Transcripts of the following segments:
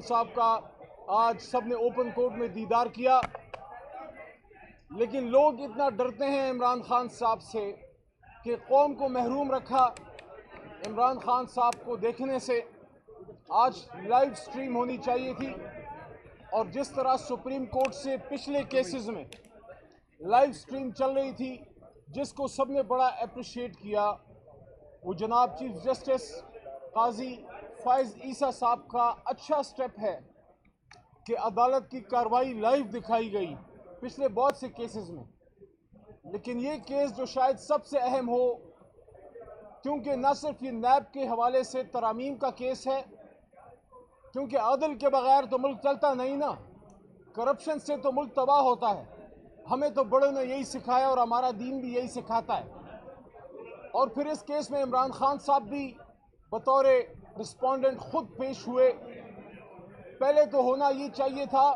साहब का आज सबने ओपन कोर्ट में दीदार किया, लेकिन लोग इतना डरते हैं इमरान खान साहब से कि कौम को महरूम रखा इमरान खान साहब को देखने से। आज लाइव स्ट्रीम होनी चाहिए थी और जिस तरह सुप्रीम कोर्ट से पिछले केसेस में लाइव स्ट्रीम चल रही थी, जिसको सबने बड़ा अप्रिशिएट किया, वो जनाब चीफ जस्टिस काजी फाइज ईसा साहब का अच्छा स्टेप है कि अदालत की कार्रवाई लाइव दिखाई गई पिछले बहुत से केसेस में। लेकिन ये केस जो शायद सबसे अहम हो, क्योंकि न सिर्फ ये नैब के हवाले से तरामीम का केस है, क्योंकि अदल के बगैर तो मुल्क चलता नहीं ना, करप्शन से तो मुल्क तबाह होता है। हमें तो बड़ों ने यही सिखाया और हमारा दीन भी यही सिखाता है। और फिर इस केस में इमरान खान साहब भी बतौर रिस्पोंडेंट खुद पेश हुए। पहले तो होना ये चाहिए था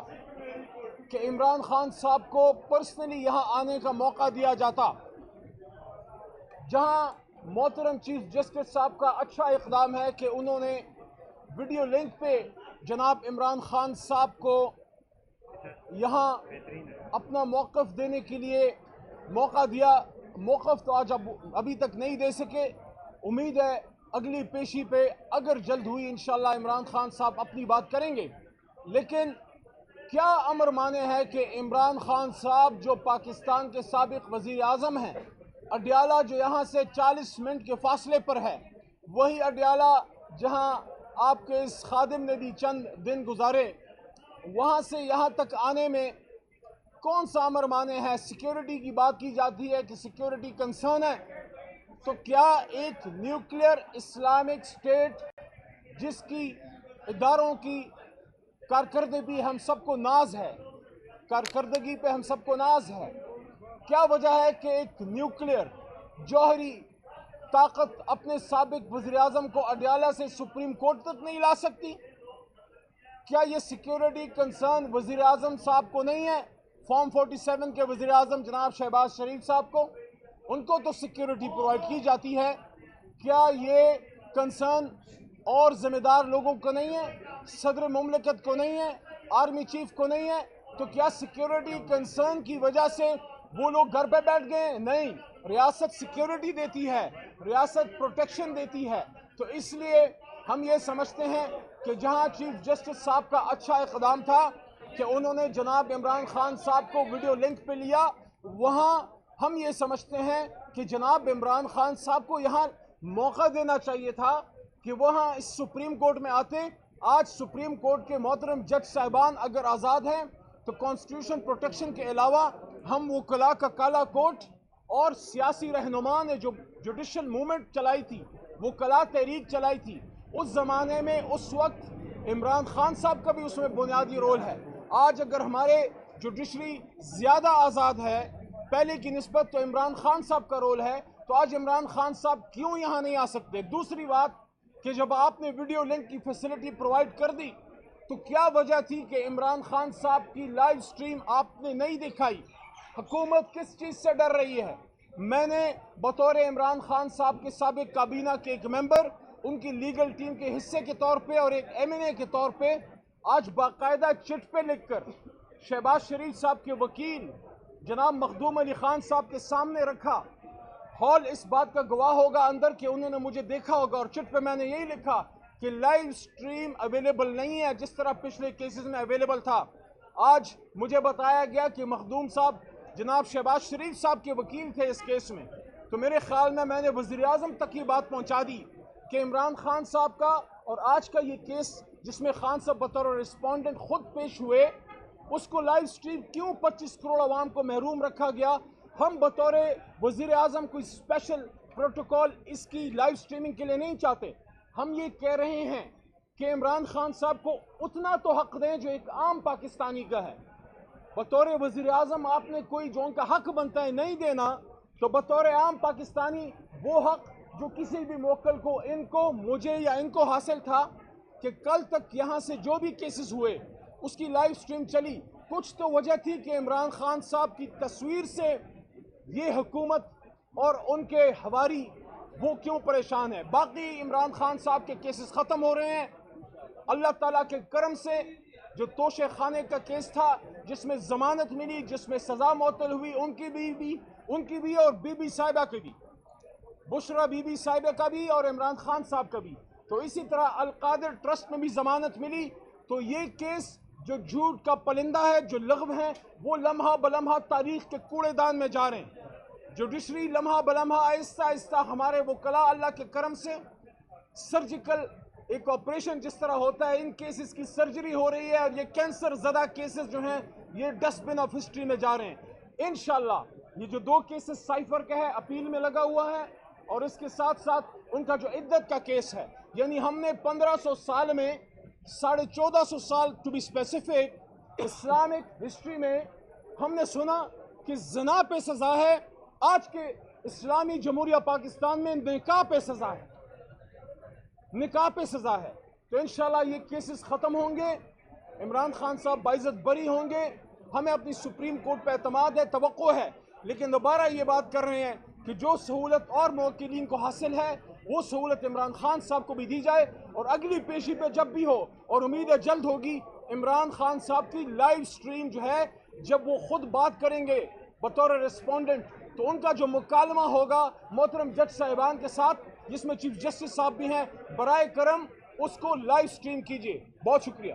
कि इमरान खान साहब को पर्सनली यहाँ आने का मौका दिया जाता, जहाँ मोहतरम चीफ जस्टिस साहब का अच्छा इक़दाम है कि उन्होंने वीडियो लिंक पे जनाब इमरान खान साहब को यहाँ अपना मौक़िफ़ देने के लिए मौका दिया। मौक़िफ़ तो आज अभी तक नहीं दे सके। उम्मीद है अगली पेशी पे अगर जल्द हुई इंशाल्लाह इमरान खान साहब अपनी बात करेंगे। लेकिन क्या अमर माने है कि इमरान खान साहब जो पाकिस्तान के साबिक़ वज़ीर आज़म हैं, अडियाला जो यहाँ से 40 मिनट के फासले पर है, वही अडियाला जहाँ आपके इस खादिम ने भी चंद दिन गुजारे, वहाँ से यहाँ तक आने में कौन सा अमर माने है? सिक्योरिटी की बात की जाती है कि सिक्योरिटी कंसर्न है, तो क्या एक न्यूक्लियर इस्लामिक स्टेट जिसकी इदारों की कारकर्दगी हम सबको नाज है, कारकर्दगी पे हम सबको नाज है, क्या वजह है कि एक न्यूक्लियर जौहरी ताकत अपने साबिक वज़ीर आज़म को अडियाला से सुप्रीम कोर्ट तक नहीं ला सकती? क्या ये सिक्योरिटी कंसर्न वज़ीर आज़म साहब को नहीं है? फॉर्म 47 के वज़ीर आज़म जनाब शहबाज शरीफ साहब को, उनको तो सिक्योरिटी प्रोवाइड की जाती है। क्या ये कंसर्न और ज़िम्मेदार लोगों को नहीं है? सदर मुमलिकत को नहीं है? आर्मी चीफ को नहीं है? तो क्या सिक्योरिटी कंसर्न की वजह से वो लोग घर पे बैठ गए? नहीं, रियासत सिक्योरिटी देती है, रियासत प्रोटेक्शन देती है। तो इसलिए हम ये समझते हैं कि जहां चीफ जस्टिस साहब का अच्छा इक़दाम था कि उन्होंने जनाब इमरान खान साहब को वीडियो लिंक पे लिया, वहाँ हम ये समझते हैं कि जनाब इमरान खान साहब को यहाँ मौका देना चाहिए था कि वहाँ इस सुप्रीम कोर्ट में आते। आज सुप्रीम कोर्ट के मोहतरम जज साहिबान अगर आज़ाद हैं तो कॉन्स्टिट्यूशन प्रोटेक्शन के अलावा हम वकला का काला कोर्ट और सियासी रहनुमा ने जो जुडिशल मूवमेंट चलाई थी, वकला तहरीक चलाई थी, उस ज़माने में उस वक्त इमरान खान साहब का भी उसमें बुनियादी रोल है। आज अगर हमारे जुडिशरी ज़्यादा आज़ाद है पहले की निस्बत, तो इमरान खान साहब का रोल है। तो आज इमरान खान साहब क्यों यहाँ नहीं आ सकते? दूसरी बात कि जब आपने वीडियो लिंक की फैसिलिटी प्रोवाइड कर दी, तो क्या वजह थी कि इमरान खान साहब की लाइव स्ट्रीम आपने नहीं दिखाई? हुकूमत किस चीज़ से डर रही है? मैंने बतौर इमरान खान साहब के साबिक काबीना के एक मेंबर, उनकी लीगल टीम के हिस्से के तौर पे और एक MNA के तौर पे आज बाकायदा चिट पे लिखकर शहबाज शरीफ साहब के वकील जनाब मखदूम अली खान साहब के सामने रखा। हॉल इस बात का गवाह होगा अंदर कि उन्होंने मुझे देखा होगा, और चिट पे मैंने यही लिखा कि लाइव स्ट्रीम अवेलेबल नहीं है जिस तरह पिछले केसेस में अवेलेबल था। आज मुझे बताया गया कि मखदूम साहब जनाब शहबाज शरीफ साहब के वकील थे इस केस में। तो मेरे ख्याल में मैंने वज़ीर आज़म तक ये बात पहुँचा दी कि इमरान खान साहब का और आज का ये केस जिसमें खान साहब बतौर रिस्पोंडेंट खुद पेश हुए, उसको लाइव स्ट्रीम क्यों 25 करोड़ आवाम को महरूम रखा गया? हम बतौर वज़ीर आज़म कोई स्पेशल प्रोटोकॉल इसकी लाइव स्ट्रीमिंग के लिए नहीं चाहते। हम ये कह रहे हैं कि इमरान खान साहब को उतना तो हक दें जो एक आम पाकिस्तानी का है। बतौर वज़ीर आज़म आपने कोई जो उनका हक बनता है नहीं देना, तो बतौर आम पाकिस्तानी वो हक जो किसी भी मोकल को, इनको, मुझे या इनको हासिल था कि कल तक यहाँ से जो भी केसेस हुए उसकी लाइव स्ट्रीम चली। कुछ तो वजह थी कि इमरान खान साहब की तस्वीर से ये हुकूमत और उनके हवारी वो क्यों परेशान है। बाकी इमरान खान साहब के केसेस ख़त्म हो रहे हैं, اللہ تعالیٰ کے کرم سے جو توشے خانے کا کیس تھا جس میں ضمانت ملی، جس میں سزا معطل ہوئی، ان کی بھی اور بی بی صاحبہ کی بھی، بشرا بی بی صاحبہ کا بھی اور عمران خان صاحب کا بھی، تو اسی طرح القادر ٹرسٹ میں بھی ضمانت ملی. تو یہ کیس جو جھوٹ کا پلندہ ہے، جو لغو ہیں، وہ لمحہ بلمحہ تاریخ کے کوڑے دان میں جا رہے ہیں. جوڈیشری لمحہ بلمحہ آہستہ آہستہ ہمارے وکلاء اللہ کے کرم سے سرجیکل ایک آپریشن جس طرح ہوتا ہے، ان کیسز کی سرجری ہو رہی ہے اور یہ کینسر زدہ کیسز جو ہیں یہ ڈسٹ بن آف ہسٹری میں جا رہے ہیں. انشاءاللہ یہ جو 2 کیسز سائفر کا ہے اپیل میں لگا ہوا ہے، اور اس کے ساتھ ساتھ ان کا جو عدت کا کیس ہے، یعنی ہم نے 1500 سال میں 1450 سال to be specific Islamic history میں ہم نے سنا کہ زنا پہ سزا ہے. آج کے اسلامی جمہوریہ پاکستان میں نکاح پہ سزا ہے، نکاح پہ سزا ہے. تو انشاءاللہ یہ کیسز ختم ہوں گے، عمران خان صاحب باعزت بری ہوں گے. ہمیں اپنی سپریم کورٹ پہ اعتماد ہے، توقع ہے، لیکن دوبارہ یہ بات کر رہے ہیں کہ جو سہولت اور موکلین کو حاصل ہے وہ سہولت عمران خان صاحب کو بھی دی جائے. اور اگلی پیشی پہ جب بھی ہو، اور امید ہے جلد ہوگی، عمران خان صاحب کی لائیو سٹریم جو ہے جب وہ خود بات کریں گے بطور ریسپونڈنٹ، تو ان کا جو مکالمہ ہوگا محترم جج صاحبان کے ساتھ جس میں چیف جسٹس صاحب بھی ہیں، برائے کرم اس کو لائیو سٹریم کیجئے. بہت شکریہ.